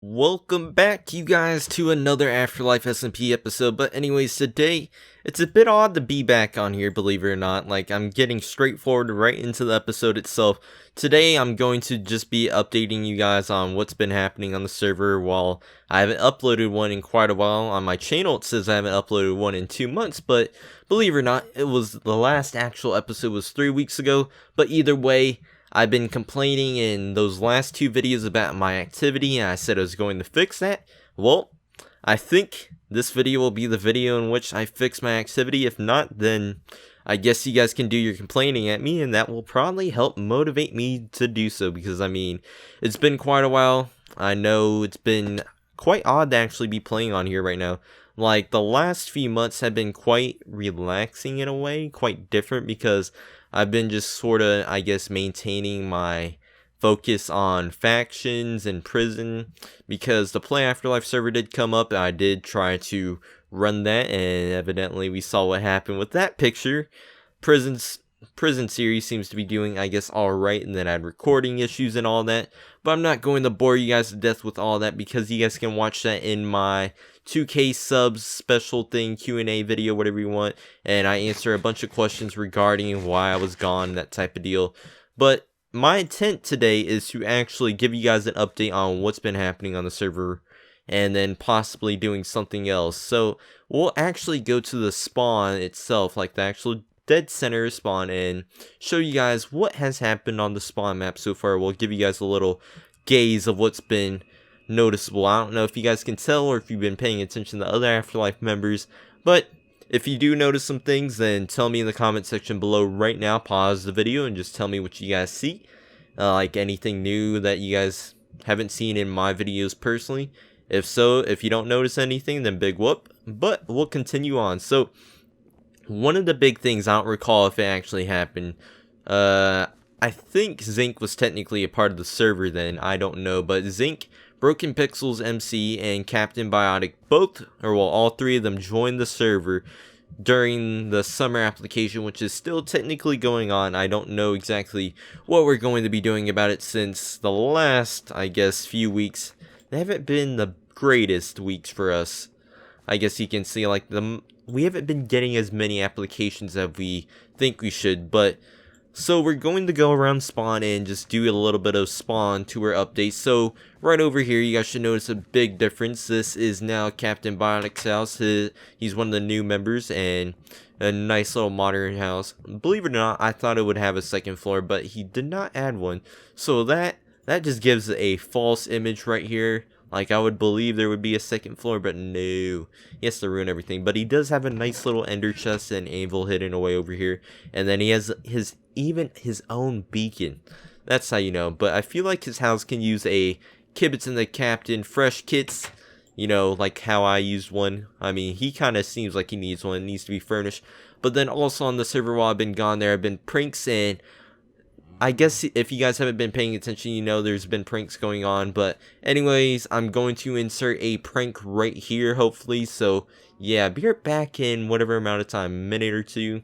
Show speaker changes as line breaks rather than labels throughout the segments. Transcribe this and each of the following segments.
Welcome back, you guys, to another AfterLife SMP episode. But anyways, today, it's a bit odd to be back on here, believe it or not. Like, I'm getting straightforward right into the episode itself. Today, I'm going to just be updating you guys on what's been happening on the server. While I haven't uploaded one in quite a while on my channel, it says I haven't uploaded one in 2 months. But believe it or not, it was the last actual episode was 3 weeks ago. But either way, I've been complaining in those last 2 videos about my activity, and I said I was going to fix that. Well, I think this video will be the video in which I fix my activity. If not, then I guess you guys can do your complaining at me, and that will probably help motivate me to do so, because I mean, it's been quite a while. I know it's been quite odd to actually be playing on here right now. Like, the last few months have been quite relaxing in a way, quite different, because I've been just sort of, I guess, maintaining my focus on factions and prison, because the Play AfterLife server did come up, and I did try to run that, and evidently we saw what happened with that picture. Prison series seems to be doing, I guess, alright, and then I had recording issues and all that, but I'm not going to bore you guys to death with all that, because you guys can watch that in my 2K subs special thing, Q&A video, whatever you want, and I answer a bunch of questions regarding why I was gone, that type of deal. But my intent today is to actually give you guys an update on what's been happening on the server, and then possibly doing something else. So we'll actually go to the spawn itself, like the actual dead center spawn, and show you guys what has happened on the spawn map so far. We'll give you guys a little gaze of what's been noticeable. I don't know if you guys can tell or if you've been paying attention to other AfterLife members, but if you do notice some things, then tell me in the comment section below right now. Pause the video and just tell me what you guys see, like anything new that you guys haven't seen in my videos personally. If so, if you don't notice anything, then big whoop, but we'll continue on. So one of the big things, I don't recall if it actually happened, I think Zinc was technically a part of the server then, I don't know, but Zinc, Broken Pixels MC, and Captain Biotic, both, or well, all three of them joined the server during the summer application, which is still technically going on. I don't know exactly what we're going to be doing about it, since the last, I guess, few weeks, they haven't been the greatest weeks for us. I guess you can see, like, we haven't been getting as many applications as we think we should, but so we're going to go around spawn and just do a little bit of spawn tour updates. So right over here, you guys should notice a big difference. This is now Captain Biotic's house. He's one of the new members, and a nice little modern house. Believe it or not, I thought it would have a second floor, but he did not add one. So that just gives a false image right here. Like, I would believe there would be a second floor, but no. He has to ruin everything. But he does have a nice little ender chest and anvil hidden away over here. And then he has even his own beacon. That's how you know. But I feel like his house can use a Kibitz and the Captain fresh kits. You know, like how I used one. I mean, he kind of seems like he needs one. It needs to be furnished. But then also on the server while I've been gone, there have been pranks, and I guess if you guys haven't been paying attention, you know there's been pranks going on. But anyways, I'm going to insert a prank right here, hopefully. So yeah, be right back in whatever amount of time, a minute or two.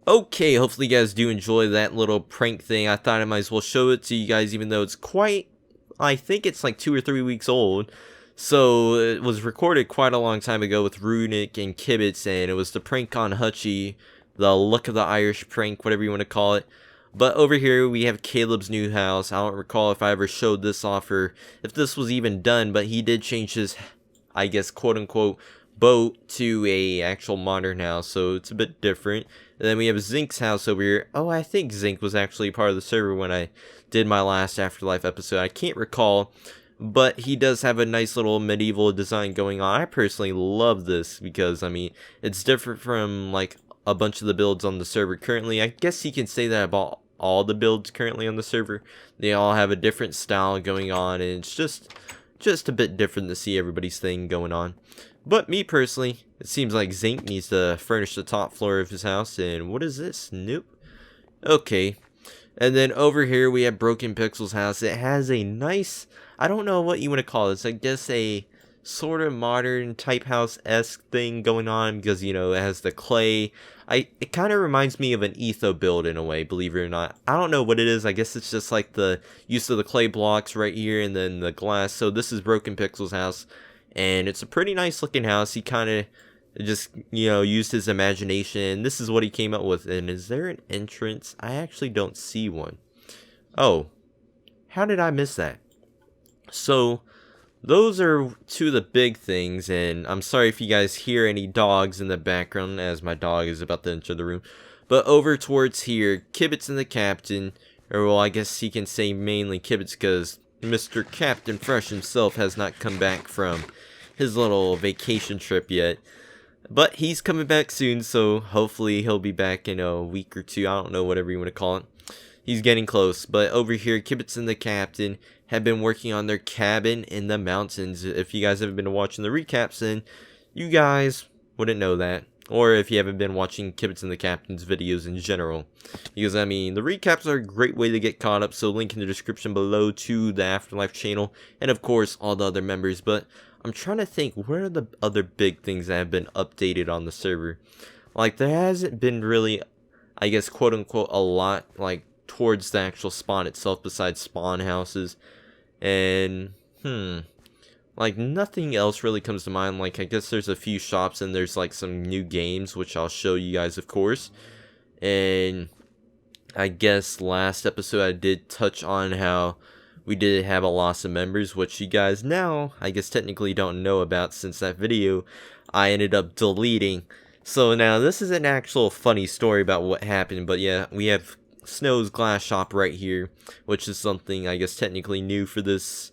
Okay, hopefully you guys do enjoy that little prank thing. I thought I might as well show it to you guys, even though it's quite, I think it's like 2 or 3 weeks old. So it was recorded quite a long time ago with Runic and Kibitz, and it was the prank on Hutchie, the Look of the Irish prank, whatever you want to call it. But over here we have Caleb's new house. I don't recall if I ever showed this off or if this was even done, but he did change his, I guess, quote unquote, boat to a actual modern house, so it's a bit different. And then we have Zink's house over here. Oh, I think Zink was actually part of the server when I did my last Afterlife episode. I can't recall, but he does have a nice little medieval design going on. I personally love this because, I mean, it's different from, like, a bunch of the builds on the server currently. I guess you can say that about all the builds currently on the server. They all have a different style going on, and it's just a bit different to see everybody's thing going on. But me personally, it seems like Zink needs to furnish the top floor of his house. And what is this? Nope. Okay. And then over here we have Broken Pixel's house. It has a nice, I don't know what you want to call this. I guess a sort of modern type house-esque thing going on because, you know, it has the clay. It kind of reminds me of an Etho build in a way, believe it or not. I don't know what it is. I guess it's just like the use of the clay blocks right here and then the glass. So this is Broken Pixel's house. And it's a pretty nice looking house. He kind of just, you know, used his imagination. This is what he came up with. And is there an entrance? I actually don't see one. Oh, how did I miss that? So, those are two of the big things. And I'm sorry if you guys hear any dogs in the background as my dog is about to enter the room. But over towards here, Kibitz and the Captain. Or, well, I guess he can say mainly Kibitz because Mr. Captain Fresh himself has not come back from his little vacation trip yet. But he's coming back soon, so hopefully he'll be back in a week or two. I don't know, whatever you want to call it. He's getting close. But over here, Kibitz and the Captain have been working on their cabin in the mountains. If you guys haven't been watching the recaps, then you guys wouldn't know that. Or if you haven't been watching Kibitz and the Captain's videos in general. Because, I mean, the recaps are a great way to get caught up. So, link in the description below to the Afterlife channel. And, of course, all the other members. But I'm trying to think, what are the other big things that have been updated on the server? Like, there hasn't been really, I guess, quote-unquote, a lot, like, towards the actual spawn itself besides spawn houses. And, like, nothing else really comes to mind. Like, I guess there's a few shops and there's, like, some new games, which I'll show you guys, of course. And I guess last episode I did touch on how we did have a loss of members, which you guys now, I guess, technically don't know about since that video I ended up deleting. So now, this is an actual funny story about what happened, but yeah, we have Snow's Glass Shop right here, which is something, I guess, technically new for this,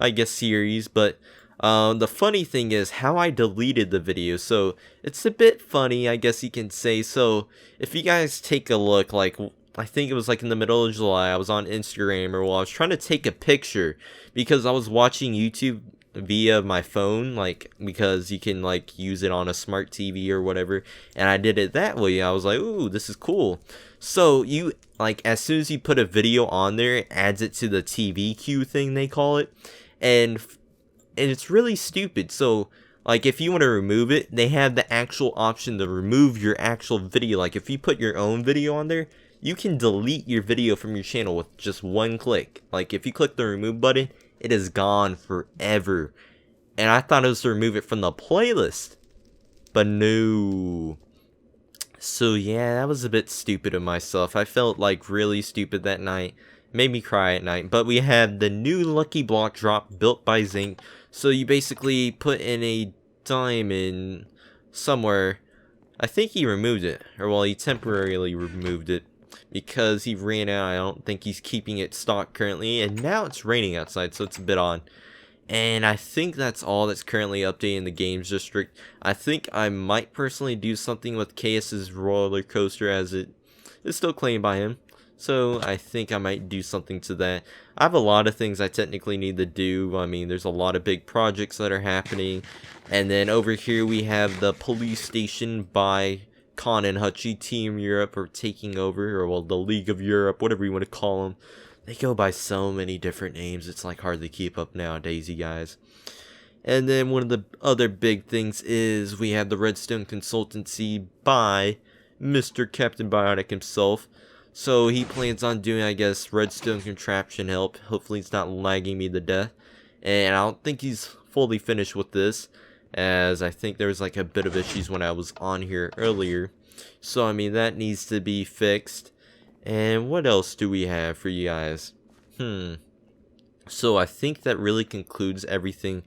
I guess, series. But the funny thing is how I deleted the video. So it's a bit funny, I guess you can say. So if you guys take a look, like, I think it was like in the middle of July, I was on Instagram, or well, I was trying to take a picture because I was watching YouTube via my phone, like, because you can, like, use it on a smart TV or whatever, and I did it that way. I was like, ooh, this is cool. So you, like, as soon as you put a video on there, it adds it to the TV queue thing, they call it, and it's really stupid. So, like, if you want to remove it, they have the actual option to remove your actual video. Like, if you put your own video on there, you can delete your video from your channel with just one click. Like, if you click the remove button, it is gone forever. And I thought it was to remove it from the playlist, but no. So yeah, that was a bit stupid of myself. I felt like really stupid that night. Made me cry at night. But we had the new lucky block drop built by Zink. So you basically put in a diamond somewhere. I think he removed it, or well, he temporarily removed it because he ran out. I don't think he's keeping it stocked currently, and now it's raining outside, so it's a bit odd. And I think that's all that's currently updating in the games district. I think I might personally do something with KS's roller coaster, as it is still claimed by him. So I think I might do something to that. I have a lot of things I technically need to do. I mean, there's a lot of big projects that are happening. And then over here we have the police station by Con and Hutchie. Team Europe are taking over, or well, the League of Europe, whatever you want to call them. They go by so many different names, it's like hard to keep up nowadays, you guys. And then one of the other big things is we have the Redstone Consultancy by Mr. Captain Biotic himself. So he plans on doing, I guess, redstone contraption help. Hopefully it's not lagging me to death. And I don't think he's fully finished with this, as I think there was like a bit of issues when I was on here earlier. So I mean, that needs to be fixed. And what else do we have for you guys? So I think that really concludes everything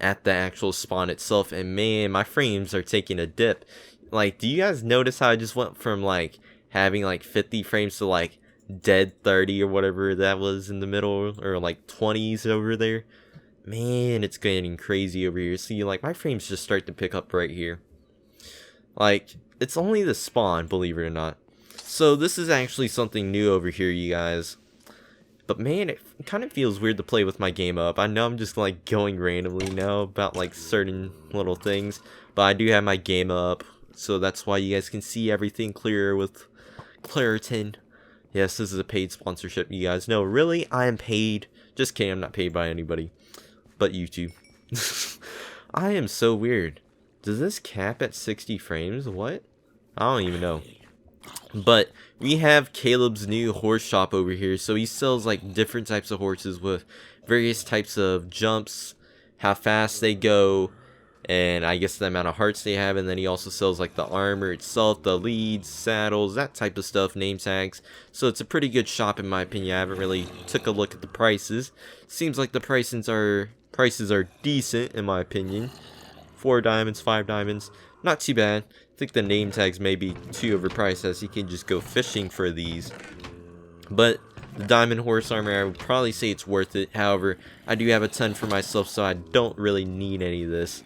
at the actual spawn itself. And man, my frames are taking a dip. Like, do you guys notice how I just went from like having like 50 frames to like dead 30 or whatever that was in the middle, or like 20s over there? Man, it's getting crazy over here. See, like, my frames just start to pick up right here. Like, it's only the spawn, believe it or not. So this is actually something new over here, you guys. But man, it kind of feels weird to play with my game up. I know I'm just like going randomly now about like certain little things, but I do have my game up, so that's why you guys can see everything clearer with Claritin. Yes, this is a paid sponsorship, you guys know. Really, I am paid. Just kidding, I'm not paid by anybody but YouTube. I am so weird. Does this cap at 60 frames? What? I don't even know. But we have Caleb's new horse shop over here. So he sells like different types of horses with various types of jumps, how fast they go, and I guess the amount of hearts they have. And then he also sells like the armor itself, the leads, saddles, that type of stuff, name tags. So it's a pretty good shop in my opinion. I haven't really took a look at the prices. Seems like the prices are decent in my opinion. 4 diamonds, 5 diamonds, not too bad. I think the name tags may be too overpriced, as you can just go fishing for these. But the diamond horse armor, I would probably say it's worth it. However, I do have a ton for myself, so I don't really need any of this.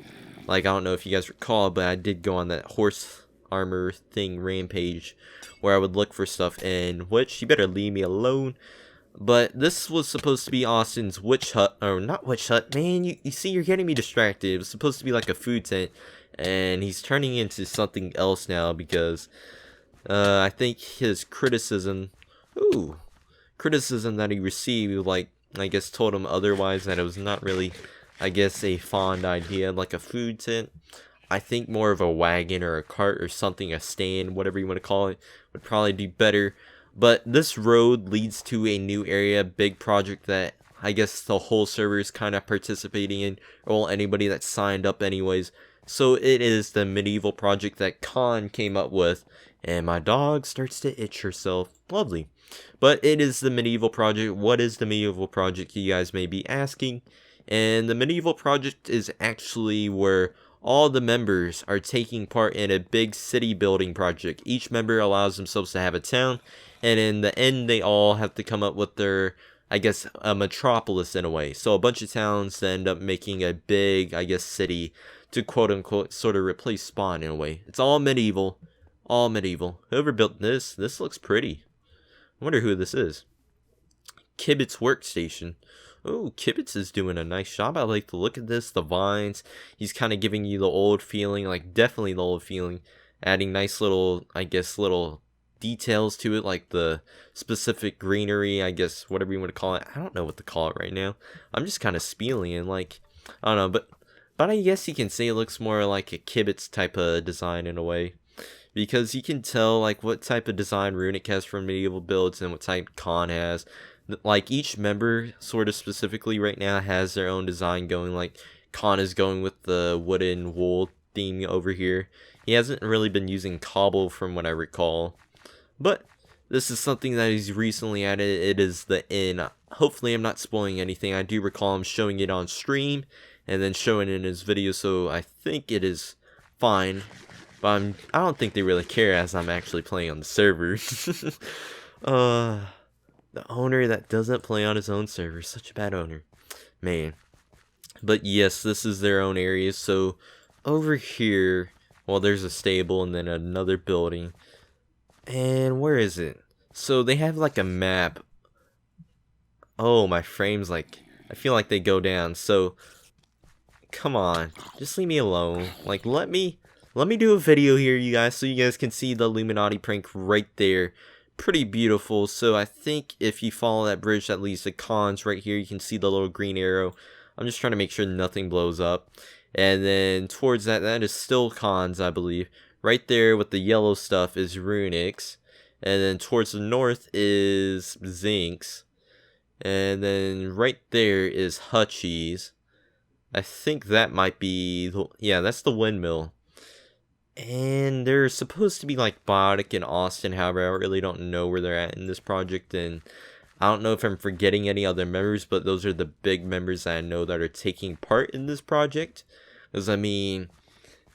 Like, I don't know if you guys recall, but I did go on that horse armor thing rampage where I would look for stuff, and which, you better leave me alone. But this was supposed to be Austin's witch hut, or not witch hut, man, you see, you're getting me distracted. It was supposed to be like a food tent, and he's turning into something else now because I think his criticism that he received, like, I guess told him otherwise, that it was not really, I guess, a fond idea, like a food tent. I think more of a wagon or a cart or something, a stand, whatever you want to call it, would probably be better. But this road leads to a new area, big project that I guess the whole server is kind of participating in, or anybody that signed up anyways. So it is the medieval project that Khan came up with, and my dog starts to itch herself. Lovely. But it is the medieval project. What is the medieval project, you guys may be asking? And the medieval project is actually where all the members are taking part in a big city building project. Each member allows themselves to have a town, and in the end they all have to come up with their, I guess, a metropolis in a way. So a bunch of towns end up making a big, I guess, city to quote unquote sort of replace spawn in a way. It's all medieval. All medieval. Whoever built this looks pretty. I wonder who this is. Kibit's workstation. Oh, Kibitz is doing a nice job. I like the look at this, the vines. He's kind of giving you the old feeling, like definitely the old feeling. Adding nice little, I guess, little details to it, like the specific greenery, I guess, whatever you want to call it. I don't know what to call it right now. I'm just kind of spieling and like, I don't know, but I guess you can say it looks more like a Kibitz type of design in a way. Because you can tell like what type of design Runic has for medieval builds and what type Khan has. Like each member sort of specifically right now has their own design going. Like Khan is going with the wooden wool theme over here. He hasn't really been using cobble from what I recall. But this is something that he's recently added. It is the inn. Hopefully I'm not spoiling anything. I do recall him showing it on stream and then showing it in his video, so I think it is fine. But I don't think they really care as I'm actually playing on the server. The owner that doesn't play on his own server. Such a bad owner. Man. But yes, this is their own area. So over here, well, there's a stable and then another building. And where is it? So they have like a map. Oh, my frames, like, I feel like they go down. So come on, just leave me alone. Like, let me do a video here, you guys, so you guys can see the Illuminati prank right there. Pretty beautiful. So I think if you follow that bridge that leads to Khan's right here, you can see the little green arrow. I'm just trying to make sure nothing blows up. And then towards that is still Khan's, I believe. right there with the yellow stuff is Runix, and then towards the north is Zinx, and then right there is Hutchie's. I think that might be, yeah, that's the windmill. And they're supposed to be like Biotic and Austin, however, I really don't know where they're at in this project, and I don't know if I'm forgetting any other members, but those are the big members that I know that are taking part in this project. Because, I mean,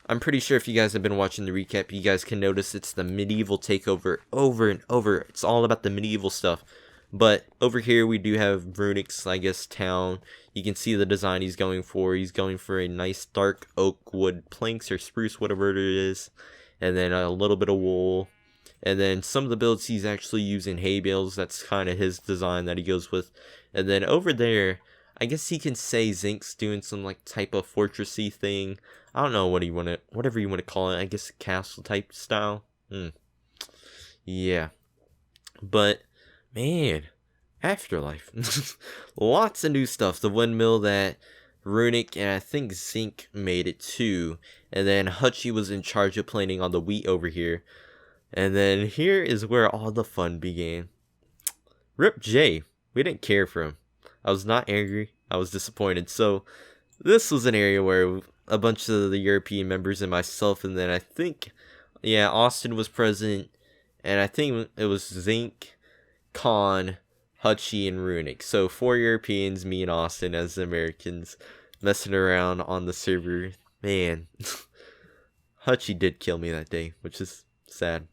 I'm pretty sure if you guys have been watching the recap, you guys can notice it's the medieval takeover over and over. It's all about the medieval stuff. But over here we do have Runix, I guess, town. You can see the design he's going for. He's going for a nice dark oak wood planks or spruce, whatever it is. And then a little bit of wool. And then some of the builds he's actually using hay bales. That's kind of his design that he goes with. And then over there, I guess he can say Zinc's doing some like type of fortressy thing. I don't know whatever you want to call it. I guess castle type style. Yeah. But man, Afterlife. Lots of new stuff. The windmill that Runic and I think Zinc made it too. And then Hutchie was in charge of planting on the wheat over here. And then here is where all the fun began. Rip J. We didn't care for him. I was not angry. I was disappointed. So this was an area where a bunch of the European members and myself, and then I think, yeah, Austin was present. And I think it was Zinc, Con, Hutchie, and Runic. So 4 Europeans, me and Austin as the Americans, messing around on the server. Man, Hutchie did kill me that day, which is sad.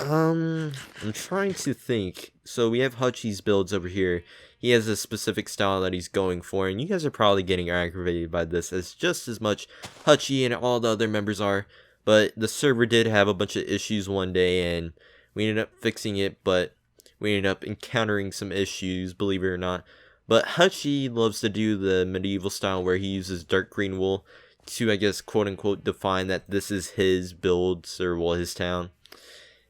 I'm trying to think. So we have Hutchie's builds over here. He has a specific style that he's going for, and you guys are probably getting aggravated by this as just as much Hutchie and all the other members are. But the server did have a bunch of issues one day, and we ended up fixing it, but we ended up encountering some issues, believe it or not. But Hutchie loves to do the medieval style where he uses dark green wool to, I guess, quote-unquote, define that this is his builds, or, well, his town.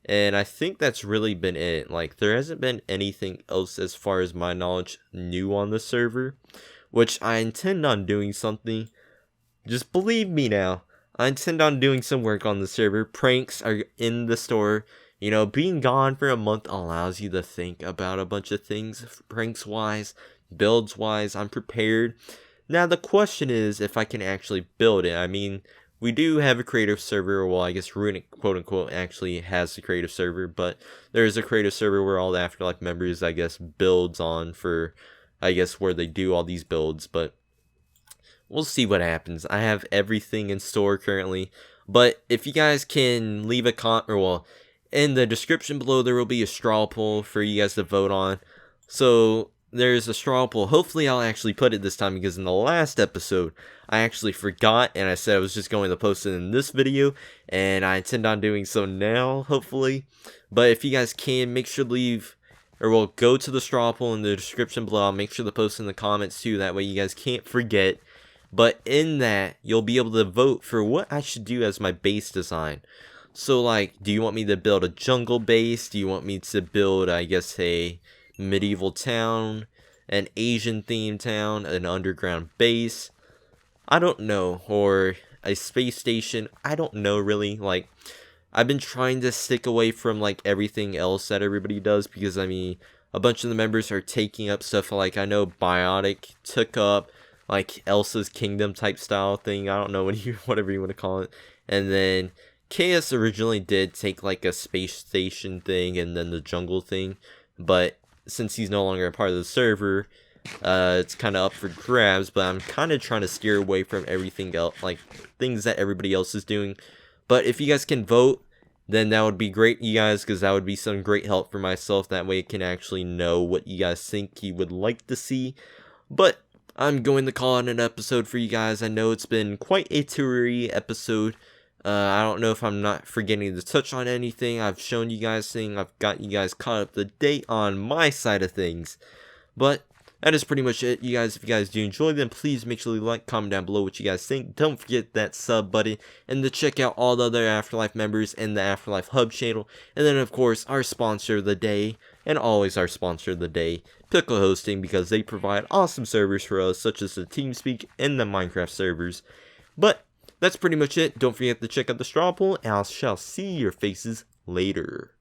And I think that's really been it. Like, there hasn't been anything else, as far as my knowledge, new on the server. Which I intend on doing something. Just believe me now. I intend on doing some work on the server. Pranks are in the store. You know, being gone for a month allows you to think about a bunch of things. Pranks-wise, builds-wise, I'm prepared. Now, the question is if I can actually build it. I mean, we do have a creative server. Well, I guess Runic, quote-unquote, actually has the creative server. But there is a creative server where all the Afterlife members, I guess, builds on for, I guess, where they do all these builds. But we'll see what happens. I have everything in store currently. But if you guys can leave a comment, or, well, in the description below, there will be a straw poll for you guys to vote on. So there's a straw poll. Hopefully I'll actually put it this time, because in the last episode I actually forgot and I said I was just going to post it in this video, and I intend on doing so now, hopefully. But if you guys can, make sure to leave, or well, go to the straw poll in the description below. I'll make sure to post in the comments too, that way you guys can't forget. But in that, you'll be able to vote for what I should do as my base design. So, like, do you want me to build a jungle base? Do you want me to build, I guess, a medieval town, an Asian themed town, an underground base? I don't know. Or a space station? I don't know, really. Like, I've been trying to stick away from, like, everything else that everybody does, because, I mean, a bunch of the members are taking up stuff. Like, I know Biotic took up, like, Elsa's Kingdom type style thing. I don't know whatever you want to call it. And then KS originally did take like a space station thing and then the jungle thing, but since he's no longer a part of the server, it's kind of up for grabs. But I'm kind of trying to steer away from everything else, like things that everybody else is doing. But if you guys can vote, then that would be great, you guys, because that would be some great help for myself. That way I can actually know what you guys think you would like to see. But I'm going to call it an episode for you guys. I know it's been quite a toury episode. I don't know if I'm not forgetting to touch on anything. I've shown you guys things. I've got you guys caught up to date on my side of things. But that is pretty much it, you guys. If you guys do enjoy them, please make sure you like, comment down below what you guys think. Don't forget that sub button, and to check out all the other Afterlife members and the Afterlife Hub channel. And then, of course, our sponsor of the day, and always our sponsor of the day, Pickle Hosting, because they provide awesome servers for us, such as the TeamSpeak and the Minecraft servers. But that's pretty much it. Don't forget to check out the straw poll, and I shall see your faces later.